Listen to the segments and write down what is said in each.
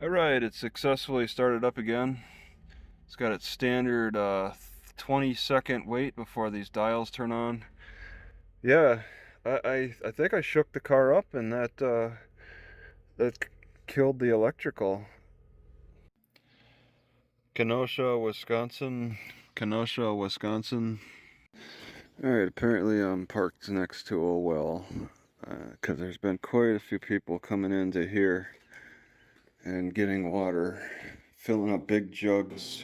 Alright, it successfully started up again. It's got its standard 20-second wait before these dials turn on. Yeah, I think I shook the car up and that killed the electrical. Kenosha, Wisconsin. Kenosha, Wisconsin. Alright, apparently I'm parked next to a well. Because there's been quite a few people coming into here and getting water, filling up big jugs,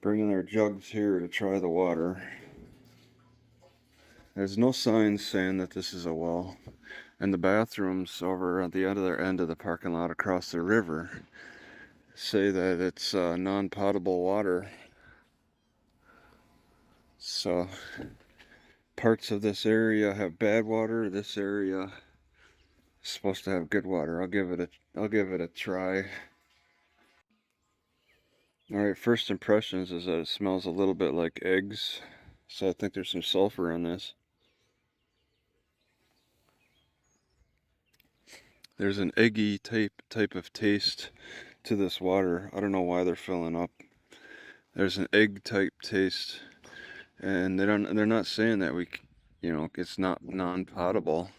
bringing their jugs here to try the water. There's no signs saying that this is a well, and the bathrooms over at the other end of the parking lot across the river say that it's non-potable water. So parts of this area have bad water. This area is supposed to have good water. I'll give it a try. Alright, first impressions is that it smells a little bit like eggs. So I think there's some sulfur in this. There's an eggy type of taste to this water. I don't know why they're filling up. There's an egg type taste, and they're not saying that it's not non-potable,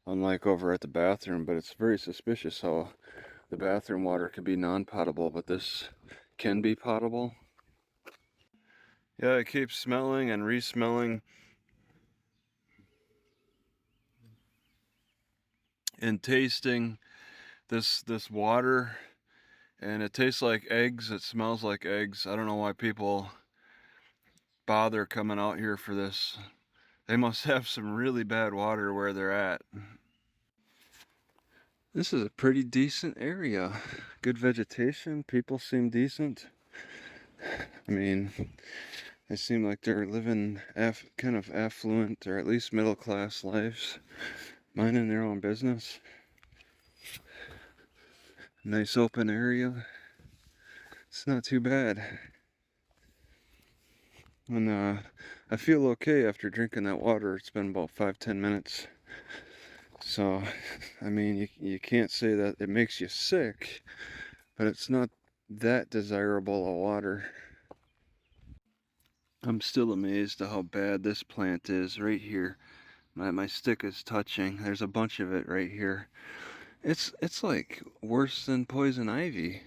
unlike over at the bathroom, but it's very suspicious how the bathroom water can be non-potable, but this can be potable. Yeah, it keeps smelling and re-smelling and tasting this water, and it tastes like eggs. It smells like eggs. I don't know why people bother coming out here for this. They must have some really bad water where they're at. This is a pretty decent area. Good vegetation. People seem decent. I mean, they seem like they're living kind of affluent or at least middle class lives, minding their own business. Nice open area. It's not too bad. And I feel okay after drinking that water. It's been about 5-10 minutes. So, I mean, you can't say that it makes you sick, but it's not that desirable a water. I'm still amazed at how bad this plant is right here. My stick is touching. There's a bunch of it right here. It's like worse than poison ivy.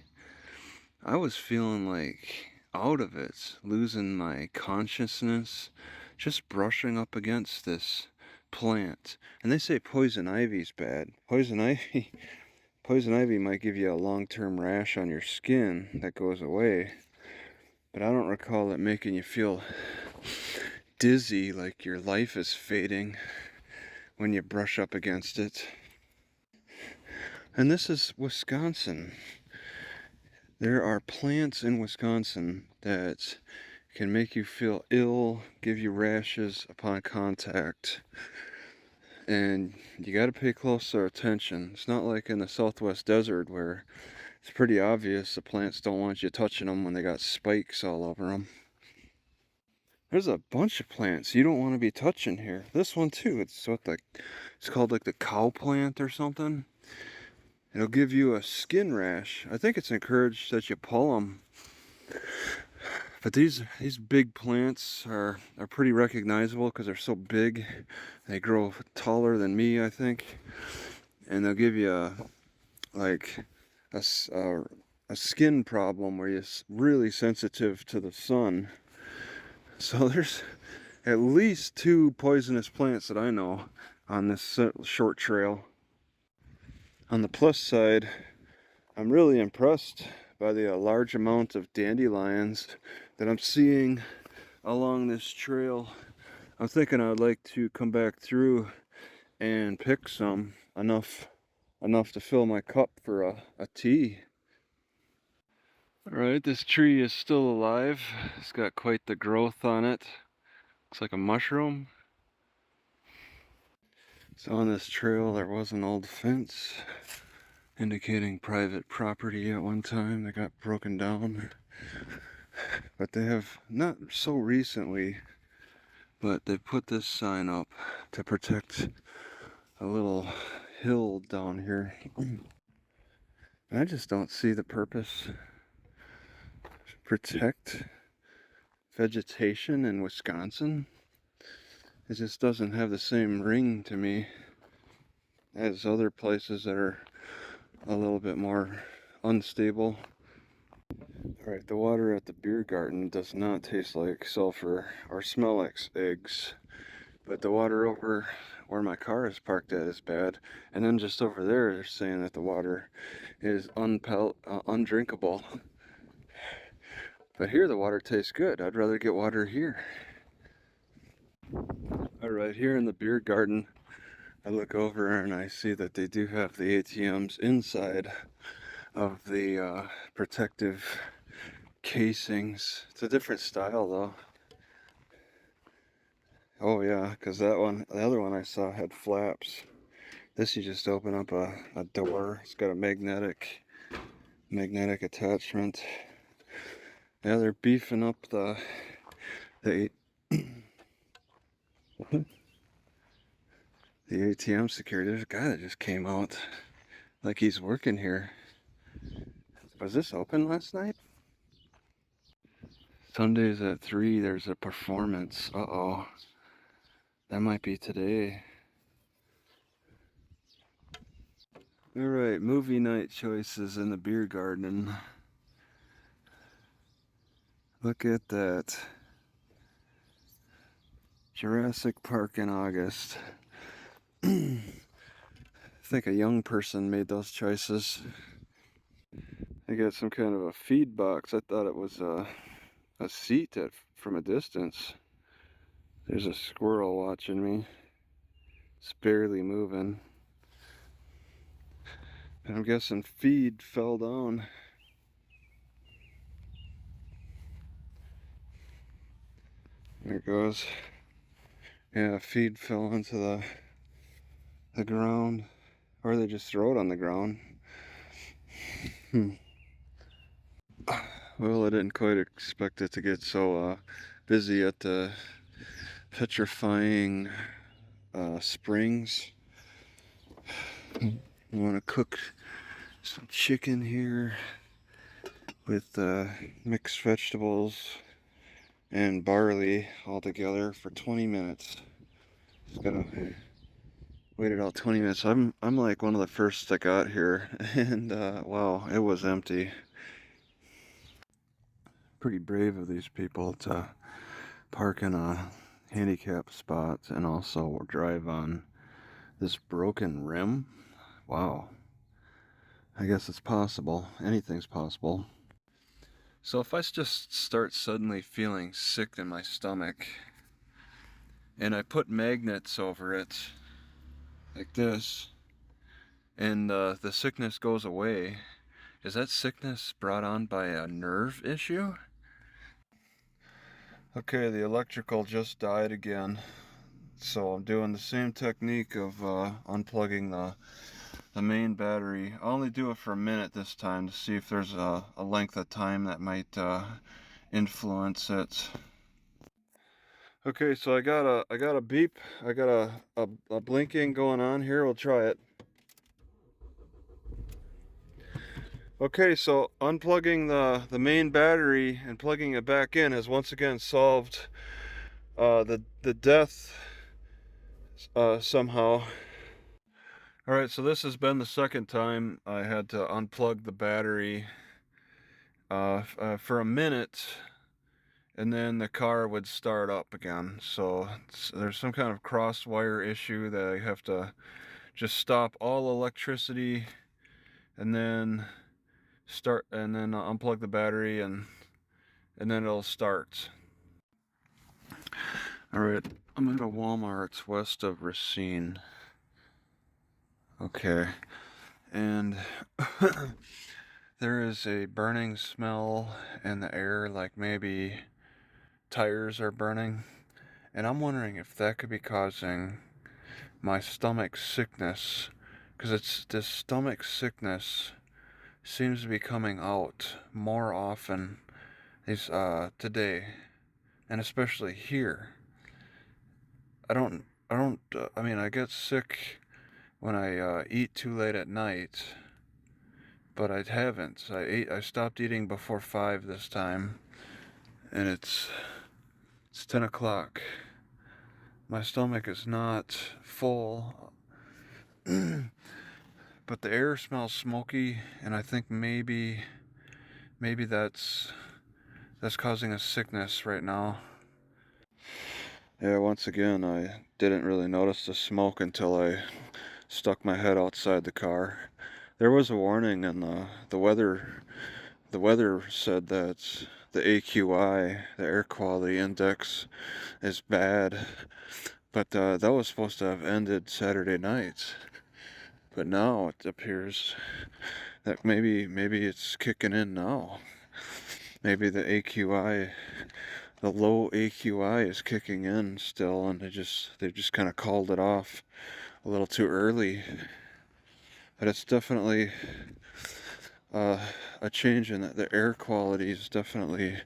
I was feeling like out of it, losing my consciousness, just brushing up against this plant. And they say poison ivy's bad. Poison ivy might give you a long-term rash on your skin that goes away, but I don't recall it making you feel dizzy like your life is fading when you brush up against it. And this is Wisconsin. There are plants in Wisconsin that can make you feel ill, give you rashes upon contact. And you got to pay closer attention. It's not like in the Southwest desert where it's pretty obvious the plants don't want you touching them when they got spikes all over them. There's a bunch of plants you don't want to be touching here. This one too, it's called like the cow plant or something. It'll give you a skin rash. I think it's encouraged that you pull them. But these big plants are pretty recognizable because they're so big. They grow taller than me, I think. And they'll give you like a skin problem where you're really sensitive to the sun. So there's at least 2 poisonous plants that I know on this short trail. On the plus side, I'm really impressed by the large amount of dandelions that I'm seeing along this trail. I'm thinking I'd like to come back through and pick some, enough to fill my cup for a tea. Alright, this tree is still alive. It's got quite the growth on it. Looks like a mushroom. So on this trail there was an old fence indicating private property at one time that got broken down. But they have, not so recently, but they put this sign up to protect a little hill down here. I just don't see the purpose to protect vegetation in Wisconsin. It just doesn't have the same ring to me as other places that are a little bit more unstable. Alright, the water at the beer garden does not taste like sulfur or smell like eggs. But the water over where my car is parked at is bad. And then just over there, they're saying that the water is undrinkable. But here the water tastes good. I'd rather get water here. Alright, here in the beer garden, I look over and I see that they do have the ATMs inside of the protective casings. It's a different style though. Oh yeah, because the other one I saw had flaps. This you just open up a door. It's got a magnetic attachment. Yeah, they're beefing up the the ATM security. There's a guy that just came out like he's working here. Was this open last night? Sundays at 3, there's a performance. Uh-oh. That might be today. Alright, movie night choices in the beer garden. Look at that. Jurassic Park in August. I think a young person made those choices. I got some kind of a feed box. I thought it was a seat from a distance. There's a squirrel watching me. It's barely moving. And I'm guessing feed fell down. There it goes. Yeah, feed fell into the ground. Or they just throw it on the ground. Well, I didn't quite expect it to get so busy at the petrifying springs. I want to cook some chicken here with mixed vegetables and barley all together for 20 minutes. Just gotta wait it out 20 minutes. I'm like one of the first that got here, and wow, it was empty. Pretty brave of these people to park in a handicap spot and also drive on this broken rim. Wow. I guess it's possible. Anything's possible. So if I just start suddenly feeling sick in my stomach and I put magnets over it like this and the sickness goes away, is that sickness brought on by a nerve issue? Okay, the electrical just died again. So I'm doing the same technique of unplugging the main battery. I'll only do it for a minute this time to see if there's a length of time that might influence it. Okay, so I got a beep. I got a blinking going on here. We'll try it. Okay, so unplugging the main battery and plugging it back in has once again solved the death somehow. Alright, so this has been the second time I had to unplug the battery for a minute, and then the car would start up again. So there's some kind of cross wire issue that I have to just stop all electricity and then unplug the battery and then it'll start. Alright, I'm at a Walmart west of Racine. Okay, and there is a burning smell in the air, like maybe tires are burning, and I'm wondering if that could be causing my stomach sickness, because this stomach sickness seems to be coming out more often today, and especially here. I mean, I get sick when I eat too late at night, but I haven't. I stopped eating before 5 this time, and it's 10 o'clock. My stomach is not full, but the air smells smoky, and I think maybe that's causing a sickness right now. Yeah, once again, I didn't really notice the smoke until I stuck my head outside the car. There was a warning, and the weather said that the AQI, the air quality index, is bad. But that was supposed to have ended Saturday night. But now it appears that maybe it's kicking in now. Maybe the AQI, the low AQI is kicking in still, and they just kind of called it off a little too early. But it's definitely a change in the air quality is definitely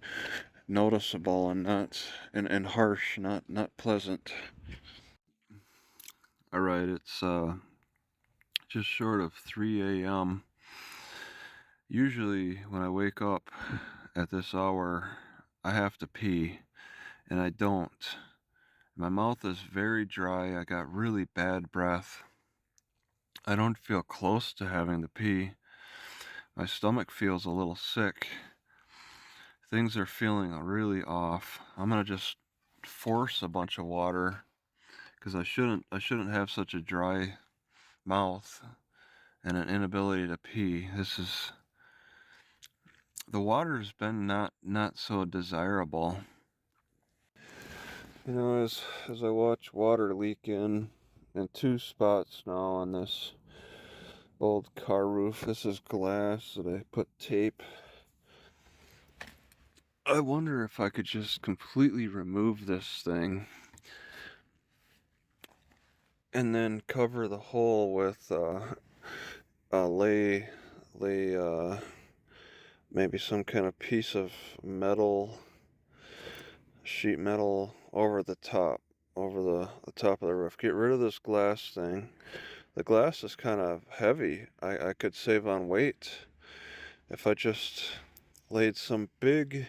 noticeable and and harsh, not pleasant. All right, it's just short of 3 a.m. Usually when I wake up at this hour, I have to pee, and I don't. My mouth is very dry. I got really bad breath. I don't feel close to having to pee. My stomach feels a little sick. Things are feeling really off. I'm gonna just force a bunch of water because I shouldn't have such a dry mouth and an inability to pee. The water's been not so desirable. You know, as I watch water leak in 2 spots now on this old car roof. This is glass that I put tape. I wonder if I could just completely remove this thing and then cover the hole with lay maybe some kind of piece of metal, sheet metal over the top, over the top of the roof. Get rid of this glass thing. The glass is kind of heavy. I could save on weight if I just laid some big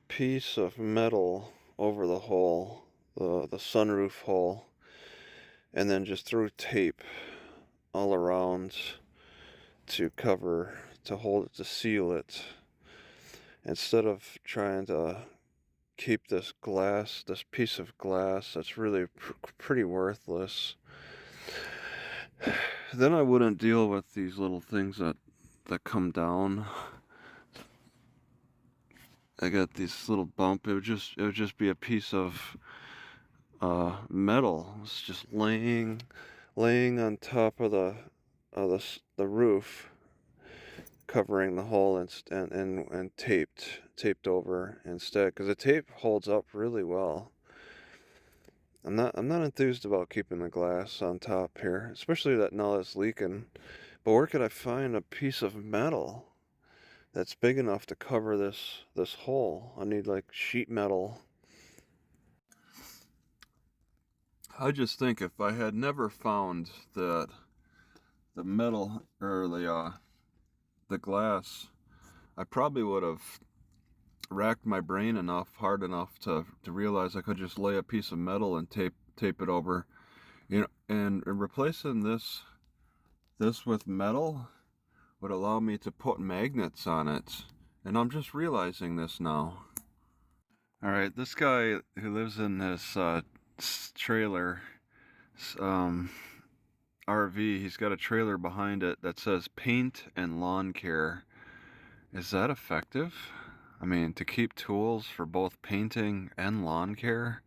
piece of metal over the hole, the sunroof hole, and then just threw tape all around to cover, to hold it, to seal it, instead of trying to keep this piece of glass that's really pretty worthless. Then I wouldn't deal with these little things that come down. I got this little bump. It would just be a piece of metal. It's just laying on top of the roof, covering the hole and taped over instead, because the tape holds up really well. I'm not enthused about keeping the glass on top here, especially that now it's leaking. But where could I find a piece of metal that's big enough to cover this hole? I need like sheet metal. I just think if I had never found the metal or the glass, I probably would have racked my brain hard enough to realize I could just lay a piece of metal and tape it over. You know, and replacing this with metal would allow me to put magnets on it. And I'm just realizing this now. All right, this guy who lives in this trailer, um, RV, he's got a trailer behind it that says paint and lawn care. Is that effective? I mean, to keep tools for both painting and lawn care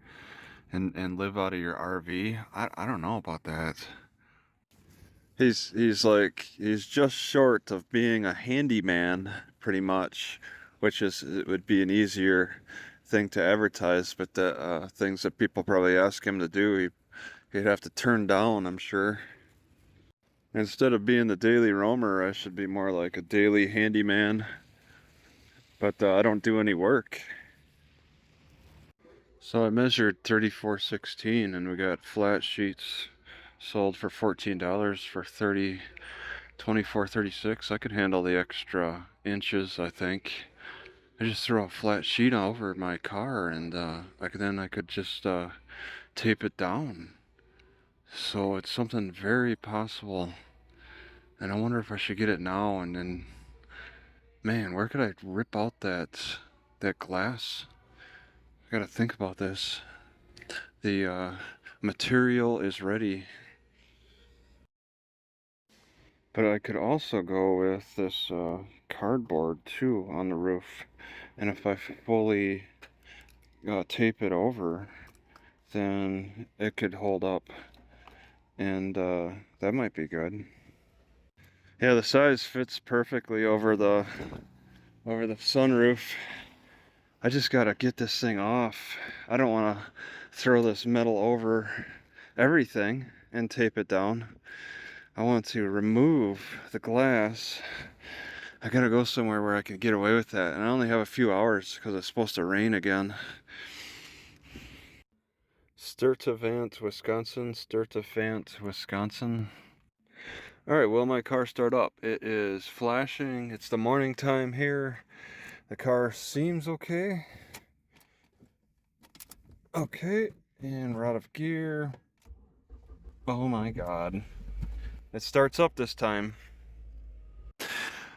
and live out of your RV? I don't know about that. He's just short of being a handyman, pretty much, which it would be an easier thing to advertise, but the things that people probably ask him to do, he'd have to turn down, I'm sure. Instead of being the daily roamer, I should be more like a daily handyman, but I don't do any work. So I measured 34/16, and we got flat sheets sold for $14 for 30, 24, 36. I could handle the extra inches, I think. I just throw a flat sheet over my car, and then I could just tape it down. So it's something very possible, and I wonder if I should get it now. And then, man, where could I rip out that glass? I gotta think about this. The material is ready, but I could also go with this cardboard too on the roof, and if I fully tape it over, then it could hold up, and that might be good. Yeah, the size fits perfectly over the sunroof. I just gotta get this thing off. I don't want to throw this metal over everything and tape it down. I want to remove the glass. I gotta go somewhere where I can get away with that, and I only have a few hours because it's supposed to rain again. Sturtevant, Wisconsin. Sturtevant, Wisconsin. Alright, will my car start up? It is flashing. It's the morning time here. The car seems okay. Okay, and we're out of gear. Oh my god. It starts up this time.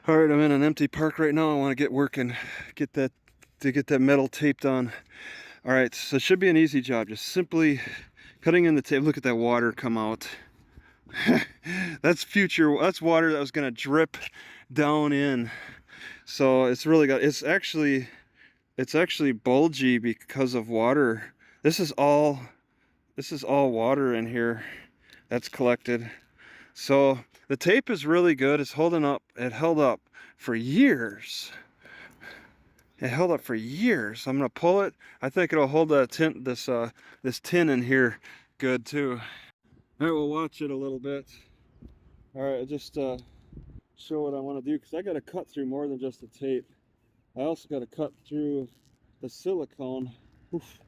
Alright, I'm in an empty park right now. I want to get working. Get that metal taped on. Alright, so it should be an easy job. Just simply cutting in the tape. Look at that water come out. That's water that was gonna drip down in. So it's really got, it's actually bulgy because of water. This is all water in here that's collected. So the tape is really good. It's holding up. It held up for years. It held up for years. I'm gonna pull it. I think it'll hold this tin in here good too. All right, we'll watch it a little bit. All right, I'll just show what I want to do, because I got to cut through more than just the tape. I also got to cut through the silicone. Oof.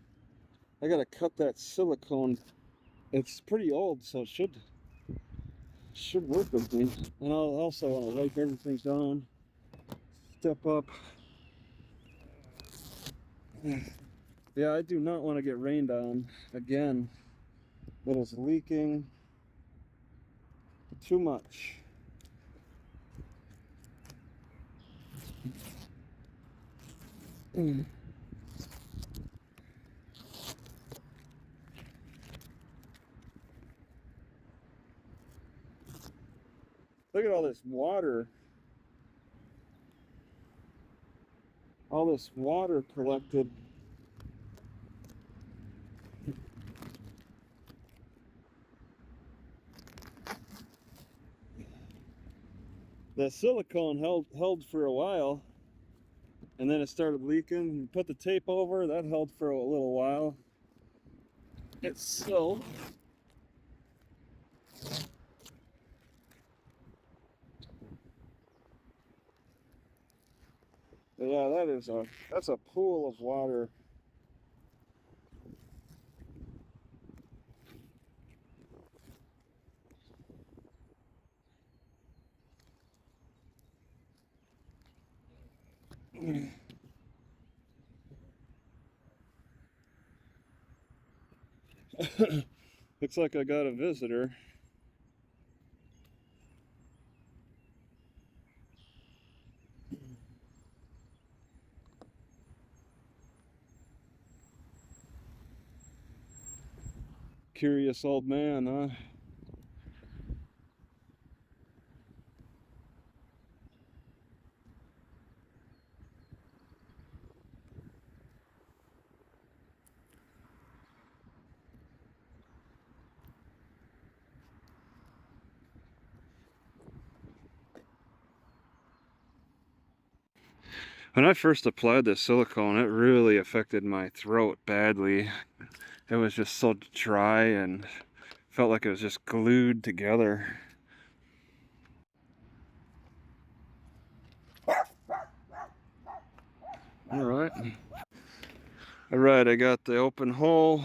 I got to cut that silicone. It's pretty old, so it should work with me. And I'll also want to wipe everything down. Step up. Yeah, I do not want to get rained on again. It is leaking too much. Look at all this water. All this water collected. The silicone held for a while, and then it started leaking. You put the tape over, that held for a little while. It's still. Yeah, that's a pool of water. Looks like I got a visitor. Curious old man, huh? When I first applied this silicone, it really affected my throat badly. It was just so dry and felt like it was just glued together. All right, I got the open hole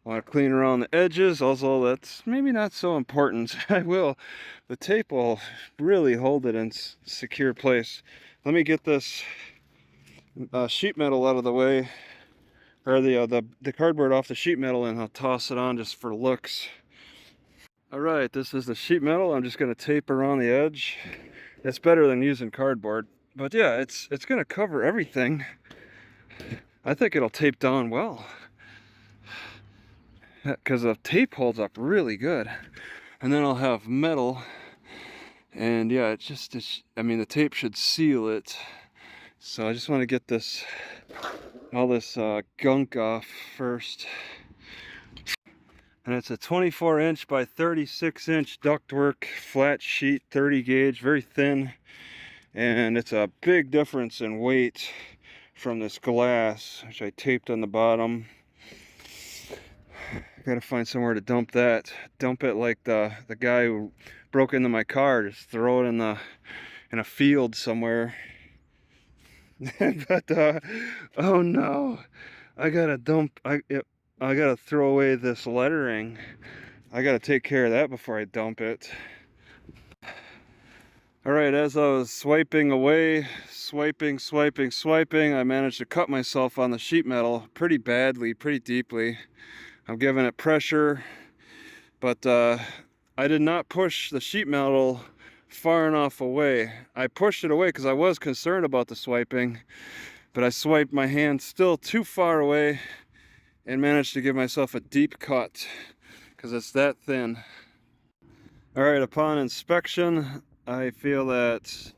Want to clean around the edges, also that's maybe not so important. The tape will really hold it in secure place. Let me get this sheet metal out of the way, or the cardboard off the sheet metal, and I'll toss it on just for looks. Alright, this is the sheet metal. I'm just going to tape around the edge. It's better than using cardboard, but yeah, it's going to cover everything. I think it'll tape down well, because the tape holds up really good. And then I'll have metal, and yeah, I mean, the tape should seal it. So I just want to get all this gunk off first. And it's a 24-inch by 36-inch ductwork flat sheet, 30 gauge, very thin. And it's a big difference in weight from this glass, which I taped on the bottom. I gotta find somewhere to dump that. Dump it like the guy who broke into my car. Just throw it in a field somewhere. But oh no, I gotta throw away this lettering. I gotta take care of that before I dump it. Alright, as I was swiping away, swiping, I managed to cut myself on the sheet metal pretty badly, pretty deeply. I'm giving it pressure, but I did not push the sheet metal far enough away. I pushed it away because I was concerned about the swiping, but I swiped my hand still too far away and managed to give myself a deep cut because it's that thin. Alright, upon inspection, I feel that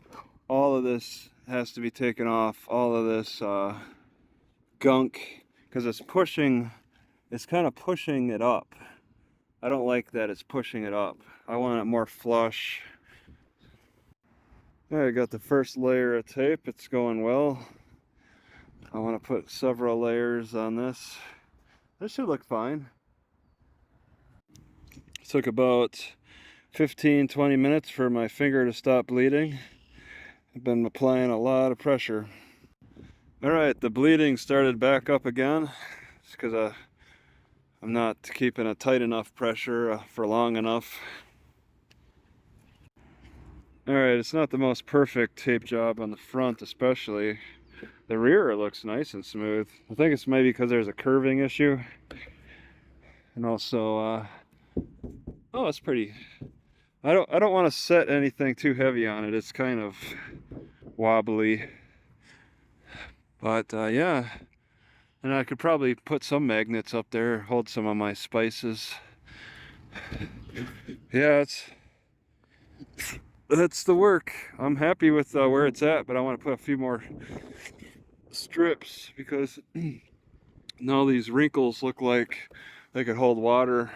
all of this has to be taken off, all of this gunk, because it's kind of pushing it up. I don't like that it's pushing it up. I want it more flush. I got the first layer of tape. It's going well. I want to put several layers on this. This should look fine. It took about 15-20 minutes for my finger to stop bleeding. I've been applying a lot of pressure. Alright, the bleeding started back up again. It's because I'm not keeping a tight enough pressure for long enough. Alright, it's not the most perfect tape job on the front, especially. The rear looks nice and smooth. I think it's maybe because there's a curving issue. And also, oh, it's pretty. I don't want to set anything too heavy on it. It's kind of wobbly. But yeah. And I could probably put some magnets up there, hold some of my spices. Yeah, that's the work. I'm happy with where it's at, but I want to put a few more strips because now these wrinkles look like they could hold water.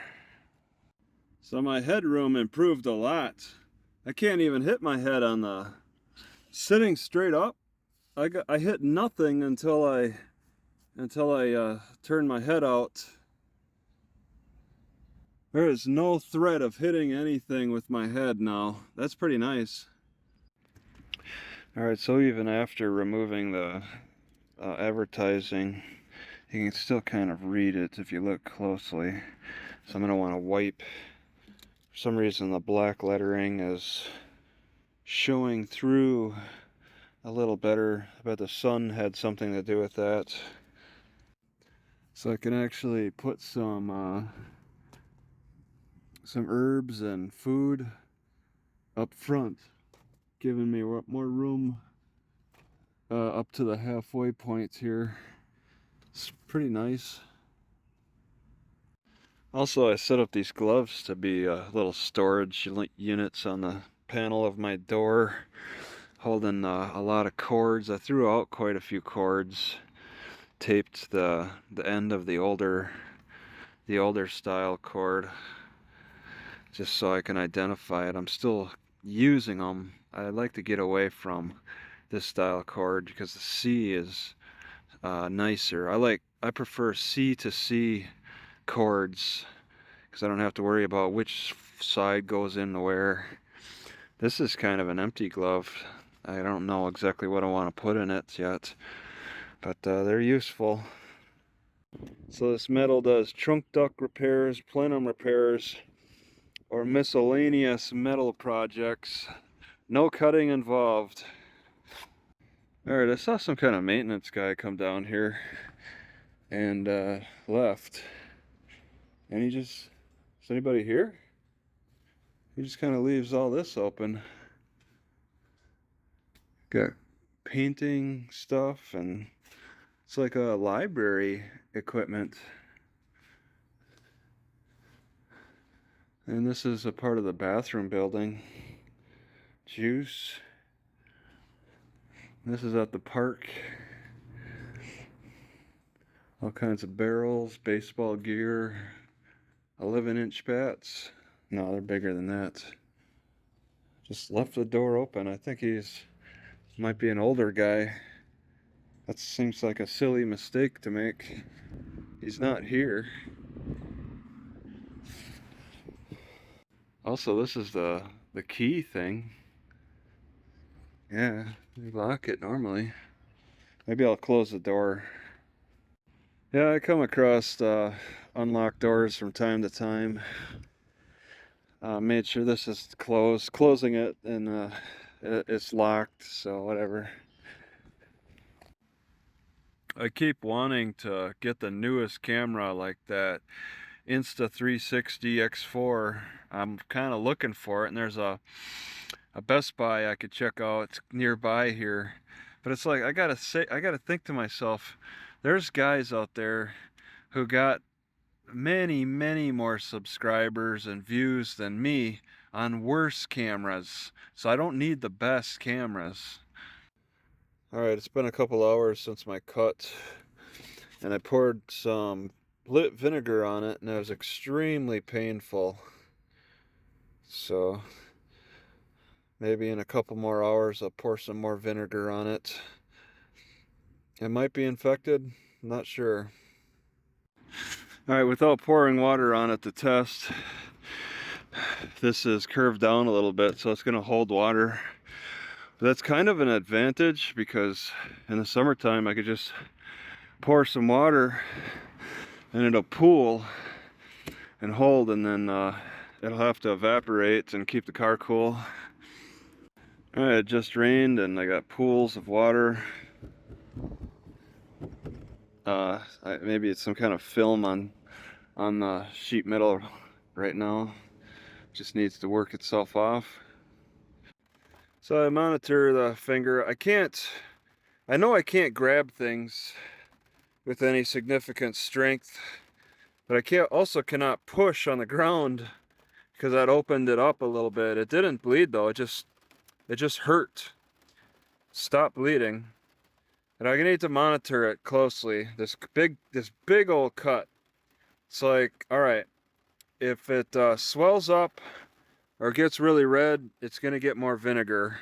So my headroom improved a lot. I can't even hit my head on the sitting straight up. I hit nothing until I turned my head out. There is no threat of hitting anything with my head now. That's pretty nice. Alright, so even after removing the advertising, you can still kind of read it if you look closely. So I'm going to want to wipe. For some reason the black lettering is showing through a little better. I bet the sun had something to do with that. So I can actually put some herbs and food up front, giving me more room up to the halfway point here. It's pretty nice. Also, I set up these gloves to be little storage units on the panel of my door, holding a lot of cords. I threw out quite a few cords, taped the end of the older style cord, just so I can identify it. I'm still using them. I like to get away from this style cord because the C is nicer. I prefer C to C cords because I don't have to worry about which side goes in where. This is kind of an empty glove. I don't know exactly what I want to put in it yet, but they're useful. So this metal does trunk duct repairs, plenum repairs, or miscellaneous metal projects. No cutting involved. Alright, I saw some kind of maintenance guy come down here and left. And he just, is anybody here? He just kind of leaves all this open. Got painting stuff, and it's like a library equipment. And this is a part of the bathroom building. Juice. This is at the park. All kinds of barrels, baseball gear, 11-inch bats. No, they're bigger than that. Just left the door open. I think might be an older guy. That seems like a silly mistake to make. He's not here. Also, this is the key thing. Yeah, you lock it normally. Maybe I'll close the door. Yeah, I come across unlocked doors from time to time. Made sure this is closed, closing it, and it's locked, so whatever. I keep wanting to get the newest camera like that Insta360 X4. I'm kind of looking for it, and there's a Best Buy I could check out. It's nearby here. But it's like I gotta think to myself, there's guys out there who got many more subscribers and views than me on worse cameras. So I don't need the best cameras. Alright, it's been a couple hours since my cut, and I poured some lit vinegar on it, and it was extremely painful. So maybe in a couple more hours I'll pour some more vinegar on it. It might be infected, I'm not sure. Alright, without pouring water on it to test, this is curved down a little bit, so it's going to hold water. But that's kind of an advantage, because in the summertime I could just pour some water and it'll pool and hold, and then it'll have to evaporate and keep the car cool. Alright, it just rained and I got pools of water. Maybe it's some kind of film on the sheet metal right now. Just needs to work itself off. So I monitor the finger. I know I can't grab things with any significant strength, but I also cannot push on the ground, because that opened it up a little bit. It didn't bleed though, it just hurt. Stop bleeding. And I need to monitor it closely. This big old cut. It's like, alright, if it swells up or gets really red, it's gonna get more vinegar.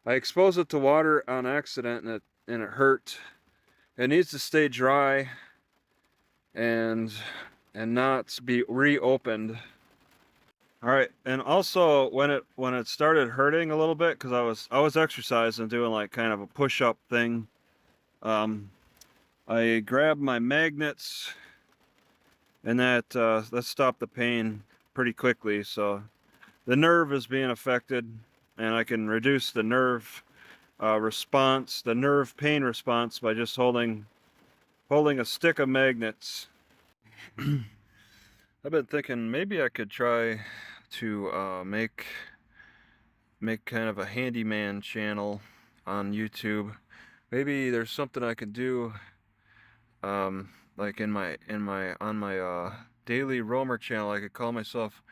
I exposed it to water on accident, and it hurt. It needs to stay dry and not be reopened. Alright, and also when it started hurting a little bit, because I was exercising, doing like kind of a push-up thing. I grabbed my magnets, and that stopped the pain pretty quickly. So the nerve is being affected, and I can reduce the nerve response, the nerve pain response, by just holding a stick of magnets. I've been thinking maybe I could try to make kind of a handyman channel on YouTube. Maybe there's something I could do, like on my daily roamer channel. I could call myself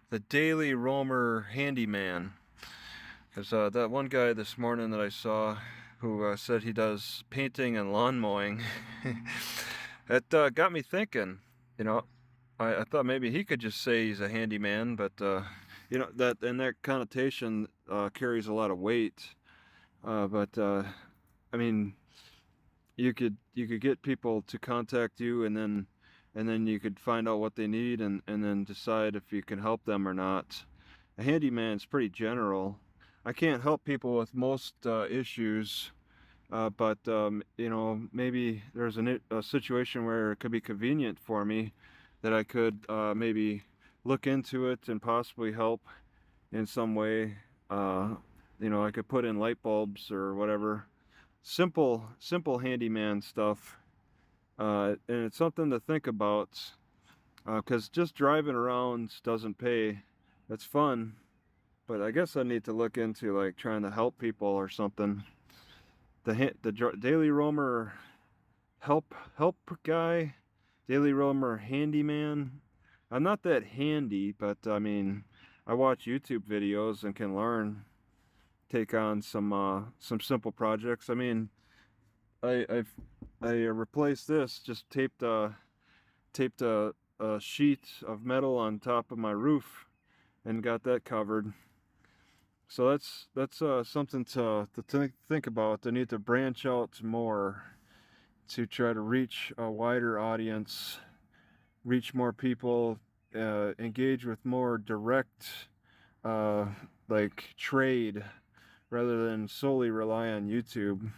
the Daily Roamer Handyman, because that one guy this morning that I saw, who said he does painting and lawn mowing, it got me thinking. You know, I thought maybe he could just say he's a handyman, but you know, that connotation carries a lot of weight. But I mean, you could get people to contact you, and then you could find out what they need, and then decide if you can help them or not. A handyman's pretty general. I can't help people with most issues, But you know, maybe there's a situation where it could be convenient for me that I could maybe look into it and possibly help in some way. Uh, you know, I could put in light bulbs or whatever. Simple handyman stuff. And it's something to think about because just driving around doesn't pay. It's fun, but I guess I need to look into like trying to help people or something. The Daily Roamer help guy, Daily Roamer handyman. I'm not that handy, but I mean, I watch YouTube videos and can learn, take on some simple projects. I mean, I've replaced this, just taped a sheet of metal on top of my roof and got that covered. So that's something to think about. I need to branch out more to try to reach a wider audience, reach more people, engage with more direct, uh, like trade, rather than solely rely on YouTube.